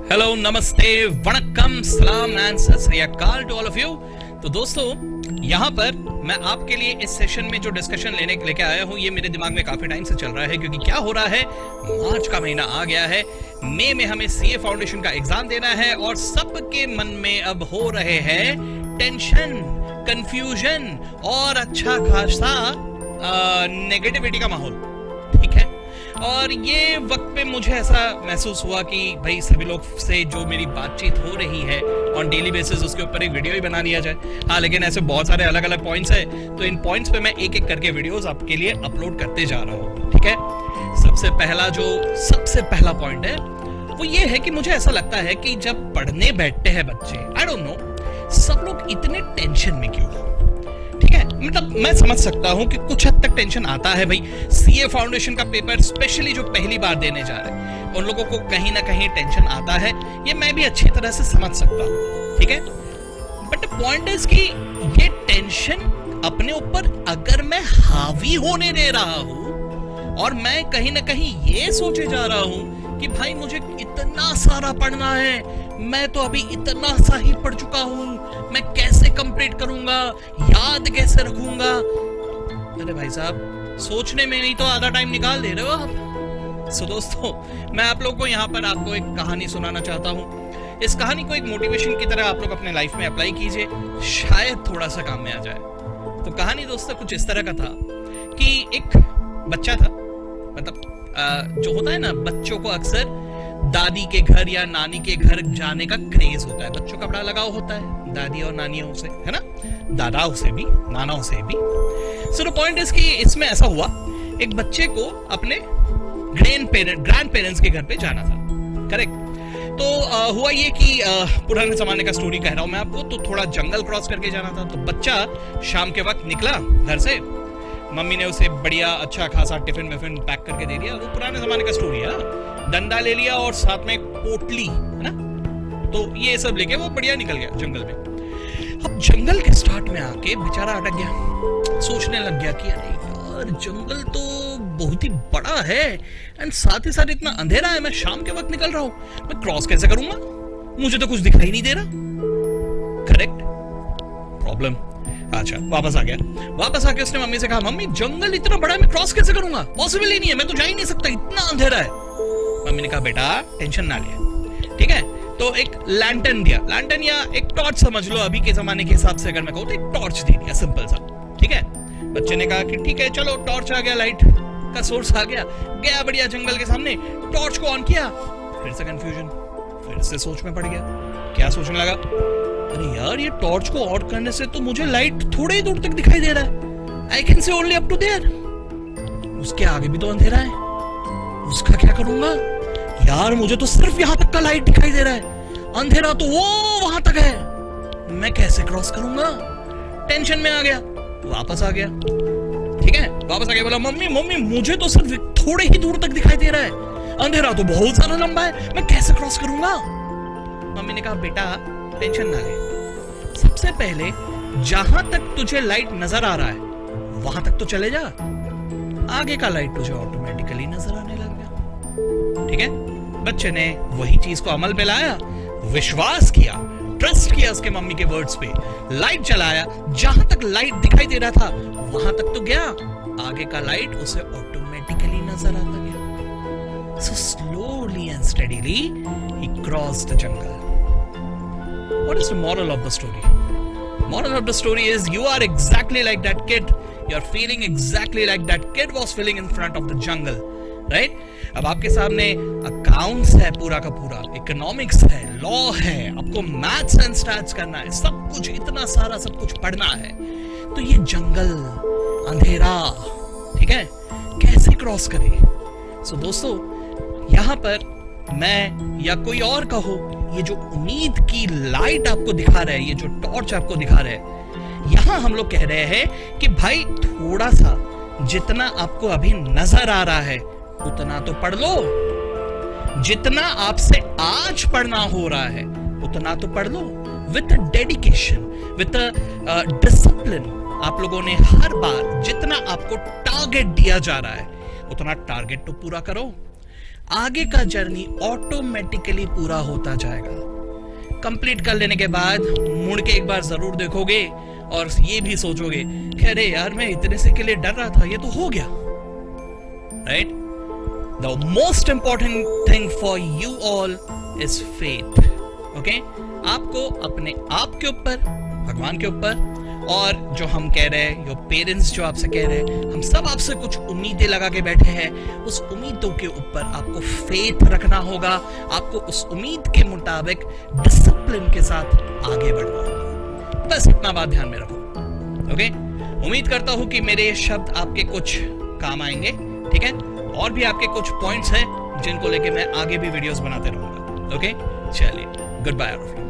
Hello, नमस्ते, वणक्कम, सलाम and सत श्री अकाल टू ऑल ऑफ यू। तो दोस्तों, यहाँ पर मैं आपके लिए इस सेशन में जो डिस्कशन लेके आया हूँ, ये मेरे दिमाग में काफी टाइम से चल रहा है। क्योंकि क्या हो रहा है, मार्च का महीना आ गया है, मई में हमें सीए फाउंडेशन का एग्जाम देना है और सबके मन में अब हो रहे हैं टेंशन, कंफ्यूजन और अच्छा खासा नेगेटिविटी का माहौल। ठीक है, और ये वक्त पे मुझे ऐसा महसूस हुआ कि भाई सभी लोग से जो मेरी बातचीत हो रही है ऑन डेली बेसिस, उसके ऊपर एक वीडियो ही बना लिया जाए। हाँ, लेकिन ऐसे बहुत सारे अलग अलग पॉइंट्स हैं, तो इन पॉइंट्स पे मैं एक एक करके वीडियोस आपके लिए अपलोड करते जा रहा हूँ। ठीक है, सबसे पहला पॉइंट है वो ये है कि मुझे ऐसा लगता है कि जब पढ़ने बैठते हैं बच्चे, आई डोंट नो सब लोग इतने टेंशन में क्यों। ठीक है, मतलब मैं समझ सकता हूं कि कुछ हद तक टेंशन आता है भाई। सीए फाउंडेशन का पेपर स्पेशली जो पहली बार देने जा रहे हैं, उन लोगों को कहीं ना कहीं टेंशन आता है, ये मैं भी अच्छी तरह से समझ सकता हूं। ठीक है, बट पॉइंट इज कि ये टेंशन अपने ऊपर अगर मैं हावी होने दे रहा हूं और मैं कहीं ना कहीं ये सोचे जा रहा हूं कि भाई मुझे इतना सारा पढ़ना है, मैं तो अभी इतना सा ही पढ़ चुका हूं, मैं कैसे कंप्लीट करूंगा, याद कैसे रखूंगा। अरे भाई साहब, सोचने में नहीं तो आधा टाइम निकाल दे रहे हो आप। सो दोस्तों, मैं आप लोगों को यहाँ पर आपको एक कहानी सुनाना चाहता हूँ। इस कहानी को एक मोटिवेशन की तरह आप लोग अपने लाइफ में अप्लाई कीजिए, शायद थोड़ा सा काम में आ जाए। तो कहानी दोस्तों कुछ इस तरह का था कि एक बच्चा था, मतलब जो होता है ना, बच्चों को अक्सर दादी के घर या नानी के घर जाने का क्रेज होता है। बच्चों का बड़ा लगाव होता है दादी और नानियों से, है ना, दादाओं से भी, नानाओं से भी। सो द पॉइंट इज कि इसमें ऐसा हुआ, एक बच्चे को अपने ग्रैंड पेरेंट्स के घर पे जाना था। करेक्ट। तो हुआ ये कि पुराने जमाने का स्टोरी कह रहा हूं मैं आपको, तो थोड़ा जंगल क्रॉस करके जाना था। तो बच्चा शाम के वक्त निकला घर से, मम्मी ने उसे बढ़िया अच्छा खासा टिफिन विफिन पैक करके दे दिया। वो पुराने जमाने का स्टोरी है, डंडा ले लिया और साथ में एक पोटली, है ना, तो ये सब लेके वो बढ़िया निकल गया जंगल में। अब जंगल के स्टार्ट में आके बेचारा अटक गया, सोचने लग गया कि अरे यार, जंगल तो बहुत ही बड़ा है एंड साथ ही साथ इतना अंधेरा है, मैं शाम के वक्त निकल रहा हूं, मैं क्रॉस कैसे करूंगा, मुझे तो कुछ दिखाई नहीं दे रहा। Correct, problem. अच्छा, वापस आ गया। वापस आके उसने मम्मी से कहा, मम्मी जंगल इतना बड़ा है, मैं क्रॉस कैसे करूंगा, पॉसिबल ही नहीं है, मैं तो जा ही नहीं सकता, इतना अंधेरा है। मम्मी ने कहा, बेटा टेंशन ना ले। ठीक है, तो एक लैंटर्न दिया, लैंटर्न या एक टॉर्च समझ लो, अभी के जमाने के हिसाब से अगर मैं कहूँ तो एक टॉर्च दे दिया, सिंपल सा। ठीक है, बच्चे ने कहा कि ठीक है चलो, टॉर्च आ गया, लाइट का सोर्स आ गया, गया बढ़िया जंगल के सामने, टॉर्च को ऑन किया, फिर से कंफ्यूजन, फिर से सोच में पड़ गया। क्या सोचने लगा, अरे यार, ये टॉर्च को ऑन करने से तो मुझे लाइट थोड़े ही दूर तक दिखाई दे रहा है, I can see only up to there, उसके आगे भी तो अंधेरा है, उसका क्या करूंगा यार, मुझे तो सिर्फ यहां तक का लाइट दिखाई दे रहा है, अंधेरा तो वो वहां तक है, मैं कैसे क्रॉस करूंगा। टेंशन में आ गया, वापस आ गया। ठीक है, वापस आ गया, बोला मम्मी मम्मी मुझे तो सिर्फ थोड़े ही दूर तक दिखाई दे रहा है, अंधेरा तो बहुत ज्यादा लंबा है, मैं कैसे क्रॉस करूंगा। मम्मी ने कहा, बेटा टेंशन ना ले, सबसे पहले जहां तक तुझे लाइट नजर आ रहा है वहां तक तो चले जा, आगे का लाइट तुझे ऑटोमेटिकली नजर आने लग गया। ठीक है, बच्चे ने वही चीज को अमल में लाया, विश्वास किया, ट्रस्ट किया उसके मम्मी के वर्ड्स पे, लाइट चलाया, जहां तक लाइट दिखाई दे रहा था वहां तक तो गया, आगे का लाइट उसे ऑटोमेटिकली नजर आता गया। So slowly and steadily he crossed the jungle. What is the moral of the story? Moral of the story is you are exactly like that kid. You are feeling exactly like that kid was feeling in front of the jungle, right? अब आपके सामने accounts है, पूरा का पूरा economics है, law है, आपको मैथ्स एंड स्टैट्स करना है, सब कुछ इतना सारा सब कुछ पढ़ना है, तो ये जंगल, अंधेरा, ठीक है, कैसे क्रॉस करें। सो दोस्तों, यहाँ पर मैं या कोई और कहो, ये जो उम्मीद की लाइट आपको दिखा रहा है, ये जो टॉर्च आपको दिखा रहा है, यहां हम लोग कह रहे हैं कि भाई थोड़ा सा जितना आपको अभी नजर आ रहा है उतना तो पढ़ लो, जितना आपसे आज पढ़ना हो रहा है उतना तो पढ़ लो, विथ डेडिकेशन, विथ डिसिप्लिन। आप लोगों ने हर बार जितना आपको टारगेट दिया जा रहा है उतना टारगेट तो पूरा करो। आगे का जर्नी ऑटोमेटिकली पूरा होता जाएगा। कंप्लीट कर लेने के बाद मुड़ के एक बार जरूर देखोगे और ये भी सोचोगे कि अरे यार मैं इतने से के लिए डर रहा था, ये तो हो गया। Right? The most important thing for you all is faith. Okay? आपको अपने आप के ऊपर, भगवान के ऊपर, और जो हम कह रहे हैं, योर पेरेंट्स जो आपसे कह रहे हैं, हम सब आपसे कुछ उम्मीदें लगा के बैठे हैं, उस उम्मीदों के ऊपर आपको फेथ रखना होगा। आपको उस उम्मीद के मुताबिक डिसिप्लिन के साथ आगे बढ़ना होगा। बस इतना बात ध्यान में रखो। ओके? उम्मीद करता हूं कि मेरे ये शब्द आपके कुछ काम आएंगे। ठीक है? और भी आपके कुछ पॉइंट्स हैं जिनको लेके मैं आगे भी वीडियोस बनाते रहूंगा। ओके? चलिए, गुड बाय।